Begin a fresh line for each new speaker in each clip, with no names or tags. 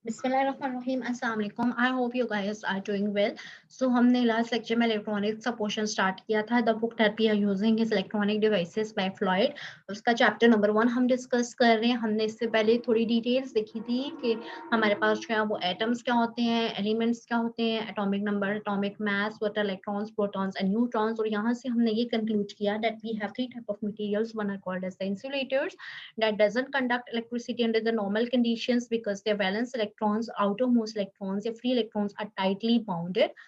बिस्मिल्लाहिर्रहमानिर्रहीम अस्सलाम वालेकुम। I hope you guys are doing well. So हमने लास्ट लेक्चर में इलेक्ट्रॉनिक्स का पोर्शन स्टार्ट किया था, the book that we are using is electronic devices by Floyd. उसका चैप्टर नंबर 1 हम डिस्कस कर रहे हैं। हमने इससे पहले थोड़ी डिटेल्स देखी थी कि हमारे पास जो है वो एटम्स क्या होते हैं, एलिमेंट्स क्या होते हैं, atomic number, atomic mass, what are electrons, protons and neutrons. और यहाँ से हमने ये कंक्लूड किया that we have three type of materials, one are called as the insulators that doesn't conduct electricity under the normal conditions because their valence electrons, outermost electrons, their free electrons are tightly bounded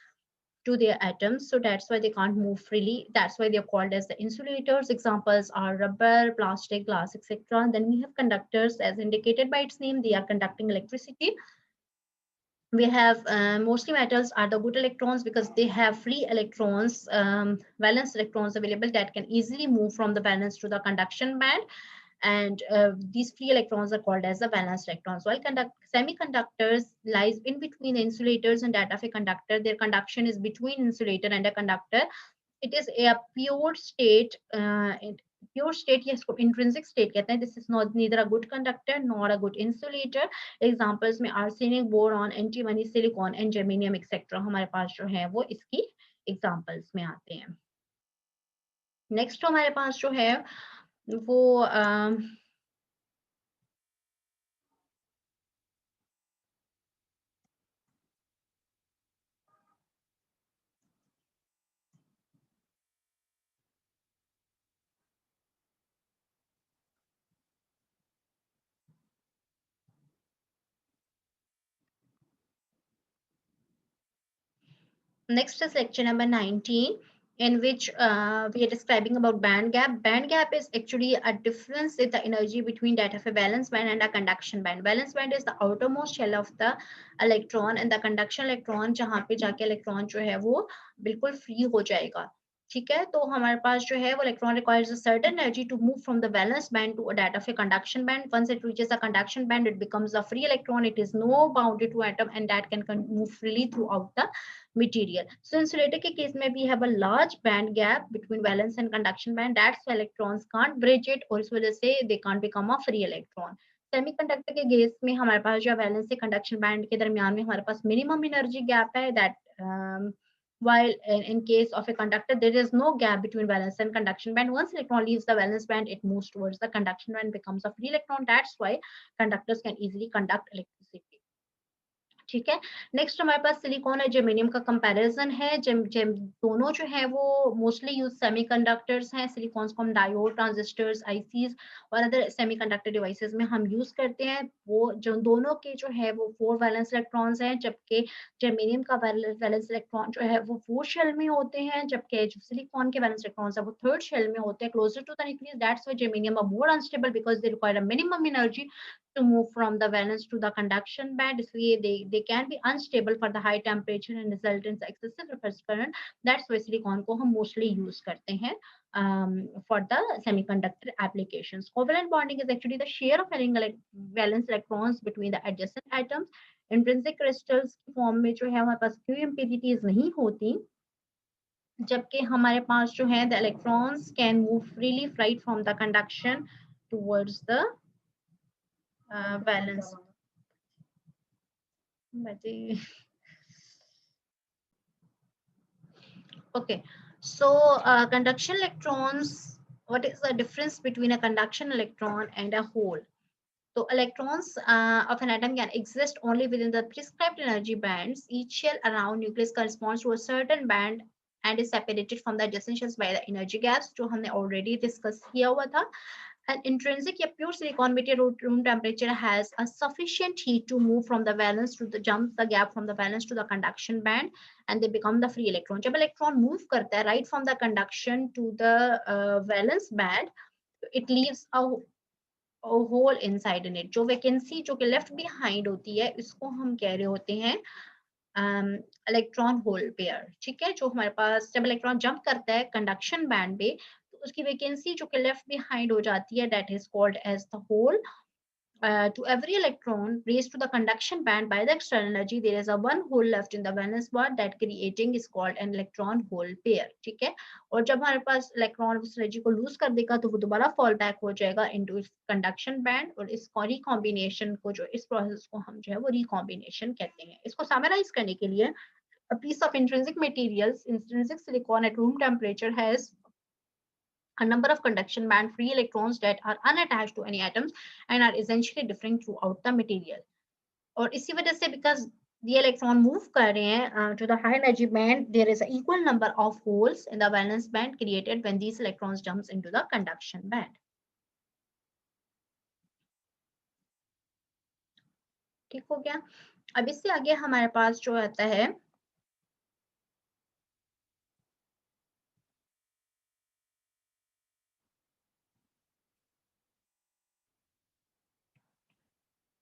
to their atoms. So that's why they can't move freely. That's why they're called as the insulators. Examples are rubber, plastic, glass, etc. Then we have conductors, as indicated by its name, they are conducting electricity. We have mostly metals are the good electrons because they have free electrons, valence electrons available that can easily move from the valence to the conduction band, and these free electrons are called as the valence electrons. While semiconductors lies in between the insulators and that of a conductor, their conduction is between insulator and a conductor. It is a pure state, pure state या इसको intrinsic state कहते हैं. This is not neither a good conductor nor a good insulator. Examples में arsenic, boron, antimony, silicon and germanium etcetera हमारे पास जो है वो इसकी एग्जांपल्स में आते हैं. नेक्स्ट हमारे पास जो है वो next is lecture number 19, in which we are describing about band gap. Band gap is actually a difference in the energy between that of a valence band and a conduction band. Valence band is the outermost shell of the electron, and the conduction electron जहाँ पे जाके electron जो है वो बिल्कुल free हो जाएगा. ठीक है, तो हमारे पास जो है वो electron requires a certain energy to move from the valence band to that of a conduction band. Once it reaches a conduction band, it becomes a free electron. It is no bounded to atom and that can move freely throughout the material. So insulator के case में we have a large band gap between valence and conduction band. That's why electrons can't bridge it और इस वजह से they can't become a free electron. Semiconductor के case में हमारे पास जो वैलेंस से कंडक्शन बैंड के दरमियान में हमारे पास मिनिमम एनर्जी गैप है. That while in case of a conductor there is no gap between valence and conduction band. Once electron leaves the valence band, it moves towards the conduction band, becomes a free electron. That's why conductors can easily conduct electricity. ठीक है, next हमारे पास silicon और germanium का comparison है. दोनों जो है वो मोस्टली यूज सेमीकंडक्टर्स हैं. सिलिकॉन्स को हम डायोड, ट्रांजिस्टर्स, आईसीज और अदर सेमीकंडक्टर डिवाइसेस में हम यूज करते हैं. वो जो दोनों के जो है वो 4 वैलेंस इलेक्ट्रॉन्स हैं, जबकि जर्मेनियम का वैलेंस इलेक्ट्रॉन जो है वो 4 शेल में होते हैं, जबकि जो सिलिकॉन के वैलेंस इलेक्ट्रॉन्स है वो 3rd शेल में होते हैं, closer to the nucleus. That's why germanium are more unstable because they require a minimum energy to move from the valence to the conduction band. इसलिए they can be unstable for the high temperature and result in excessive reverse current. That's why silicon को हम mostly use करते हैं for the semiconductor applications. Covalent bonding is actually the share of valence electrons between the adjacent atoms. Intrinsic crystals की form में जो है हमारे पास few impurities नहीं होती, जबकि हमारे पास जो है the electrons can move freely right from the conduction towards the valence. Okay, so conduction electrons, what is the difference between a conduction electron and a hole? So electrons of an atom can exist only within the prescribed energy bands. Each shell around nucleus corresponds to a certain band and is separated from the adjacent shells by the energy gaps, जो हमने already discuss किया हुआ था. An intrinsic या pure silicon material room temperature has a sufficient heat to move from the valence to the jump the gap from the valence to the conduction band and they become the free electron. जब electron move करता है right from the conduction to the valence band, it leaves a hole inside in it. जो vacancy जो कि left behind होती है, इसको हम कह रहे होते हैं इलेक्ट्रॉन होल पेयर. ठीक है, जो हमारे पास जब इलेक्ट्रॉन जंप करता है कंडक्शन बैंड पे, तो उसकी वैकेंसी जो कि लेफ्ट बिहाइंड हो जाती है, that is called as the hole. to every electron raised to the conduction band by the external energy, there is a one hole left in the valence band that creating is called an electron hole pair. ठीक है, और जब हमारे पास electron उस energy को loose कर देगा तो वो दोबारा फॉल बैक हो जाएगा इनटू इस कंडक्शन बैंड, और इस रिकॉम्बिनेशन को जो इस प्रोसेस को हम जो है वो रिकॉम्बिनेशन कहते हैं. इसको समराइज करने के लिए, a piece of intrinsic materials, intrinsic silicon at room temperature has a number of conduction band free electrons that are unattached to any atoms and are essentially different throughout the material. और इसी वजह से because the electron move कर रहे हैं to the high energy band, there is an equal number of holes in the valence band created when these electrons jumps into the conduction band. ठीक हो गया. अब इससे आगे हमारे पास जो आता है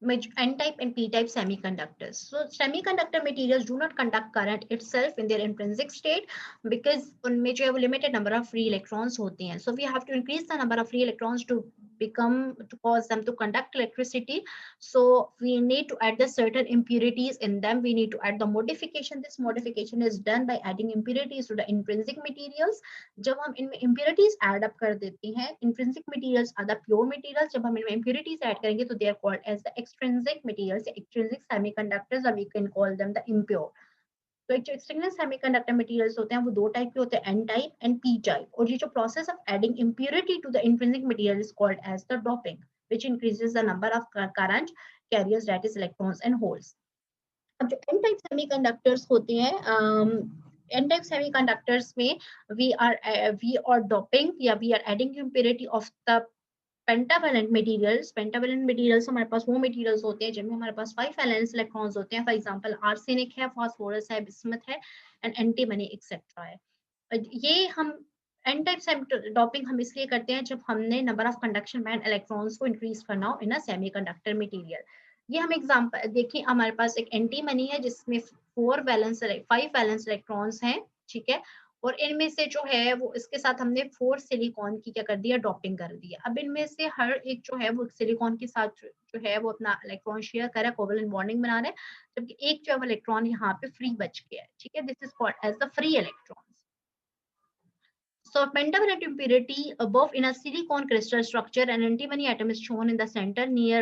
N-type and P-type semiconductors. So semiconductor materials do not conduct current itself in their intrinsic state because उनमें जो है वो limited number of free electrons होते हैं. So we have to increase the number of free electrons to cause them to conduct electricity. So we need to add the certain impurities in them. We need to add the modification. This modification is done by adding impurities to the intrinsic materials. जब हम इनमें impurities add up कर देते हैं, intrinsic materials are the pure materials. जब हम इनमें impurities add करेंगे तो they are called as the extrinsic materials, extrinsic semiconductors, or we can call them the impure. तो जो एक्सटर्नल सेमीकंडक्टर मटेरियल्स होते हैं वो दो टाइप के होते हैं, N type and P type. और ये जो process of adding impurity to the intrinsic material is called as the doping, which increases the number of current carriers, that is electrons and holes. अब जो N type semiconductors होते हैं, N type semiconductors में we are doping या we are adding impurity of the pentavalent materials. Pentavalent materials हमारे पास वो materials होते हैं जिनमें हमारे पास 5 वैलेंस इलेक्ट्रॉन्स होते हैं. फॉर एग्जांपल आर्सेनिक है, फास्फोरस है, बिस्मथ है एंड एंटीमनी एक्सेट्रा है. ये हम एन टाइप डोपिंग हम इसलिए करते हैं जब हमने number of conduction band electrons को इंक्रीज करना हो इन अ सेमीकंडक्टर मटेरियल. ये हम एग्जांपल देखिए, हमारे पास एक एंटीमनी है जिसमें 5 वैलेंस इलेक्ट्रॉन्स हैं. ठीक है, और इनमें से जो है वो इसके साथ हमने 4 सिलिकॉन की क्या कर दिया, डोपिंग कर दिया. अब इनमें से हर एक जो है वो सिलिकॉन के साथ जो है वो अपना इलेक्ट्रॉन शेयर कर रहा है, कोवेलेंट बॉन्डिंग बना रहे हैं, जबकि एक जो है वो इलेक्ट्रॉन यहाँ पे फ्री बच गया है. ठीक है, this is called as the free electron. So pentavalent impurity above in a silicon crystal structure, an antimony atom is shown in the center near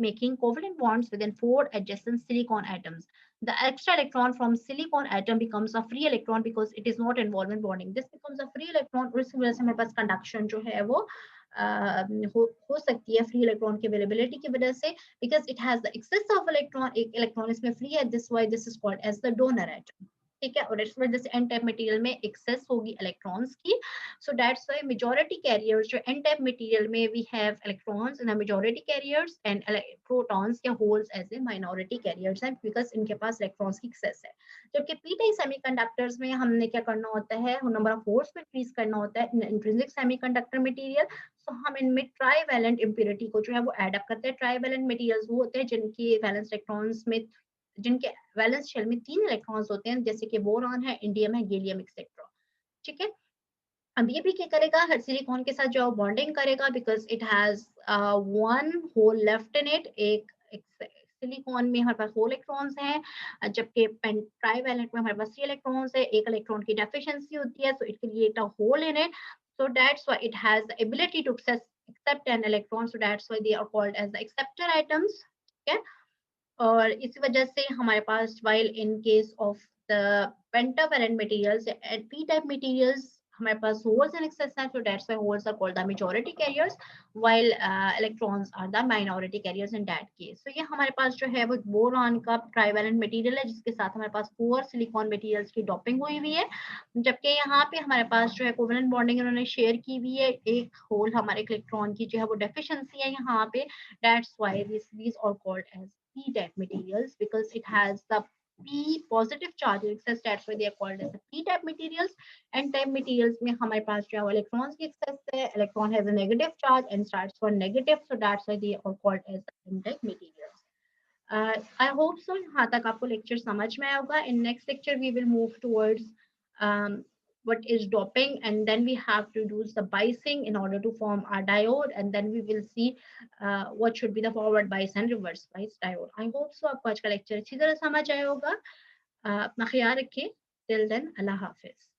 making covalent bonds within 4 adjacent silicon atoms. The extra electron from silicon atom becomes a free electron because it is not involved in bonding. This becomes a free electron और इस वजह से हमारे पास conduction जो है वो हो सकती है फ्री इलेक्ट्रॉन की अवेलेबिलिटी की वजह से, because it has the excess of electron. एक इलेक्ट्रॉन इसमें फ्री है, this why this is called as the donor atom. ठीक है, और इस वजह से एन टाइप मटेरियल में एक्सेस होगी इलेक्ट्रॉन्स की. So that's why majority carriers जो एन टाइप मटेरियल में we have electrons in the majority carriers and protons या holes as a minority carriers हैं, बिकॉज इनके पास इलेक्ट्रॉन्स की एक्सेस है. जबकि पी टाइप सेमीकंडक्टर्स में हमने क्या करना होता है, नंबर ऑफ होल्स को इंक्रीज करना होता है इंट्रिंसिक सेमीकंडक्टर मटेरियल. सो हम इनमें ट्राईवैलेंट इंप्योरिटी को जो है वो एड अप करते हैं. ट्राईवैलेंट मटेरियल्स वो होते हैं जिनकी वैलेंस इलेक्ट्रॉन्स में, जिनके वैलेंस शेल में 3 इलेक्ट्रॉन्स होते हैं, जैसे कि बोरॉन है, इंडियम है, गैलियम एक्सेट्रा. ठीक है, अब ये भी क्या करेगा, हर सिलिकॉन के साथ जो बॉन्डिंग करेगा because it has one hole left in it. एक सिलिकॉन में हमारे पास 4 इलेक्ट्रॉन्स हैं, जबकि ट्राईवैलेंट में हमारे पास 3 इलेक्ट्रॉन्स है. एक इलेक्ट्रॉन की डेफिशिएंसी होती है, so it create a hole in it. So that's why it has the ability to accept an electron. So that's why they are called as the acceptor atoms. Okay. और इस वजह से हमारे पास while in case of the pentavalent materials and p-type materials हमारे पास holes in excess हैं, so that's why holes are called the majority carriers while electrons are the minority carriers in that case. So ये हमारे पास जो है वो boron का trivalent material है जिसके साथ हमारे पास 4 सिलिकॉन मटेरियल्स की डोपिंग हुई हुई है, जबकि यहाँ पे हमारे पास जो है कोवेलेंट बॉन्डिंग इन्होंने शेयर की हुई है. एक होल हमारे इलेक्ट्रॉन की जो है वो डेफिशिएंसी है यहाँ पे. That's why these are called as p-type materials because it has the p positive charge in excess. That's why they are called as the p-type materials. n-type materials में हमारे पास जो है electrons की excess है, electron has a negative charge and starts for negative, so that's why they are called as the n-type materials. I hope so यहाँ तक आपको lecture समझ में आएगा. In next lecture we will move towards what is doping, and then we have to do the biasing in order to form our diode, and then we will see what should be the forward bias and reverse bias diode. I hope so आपको आज का lecture अच्छी तरह समझ आया होगा. अपना ख्याल रखिए. Till then, Allah Hafiz.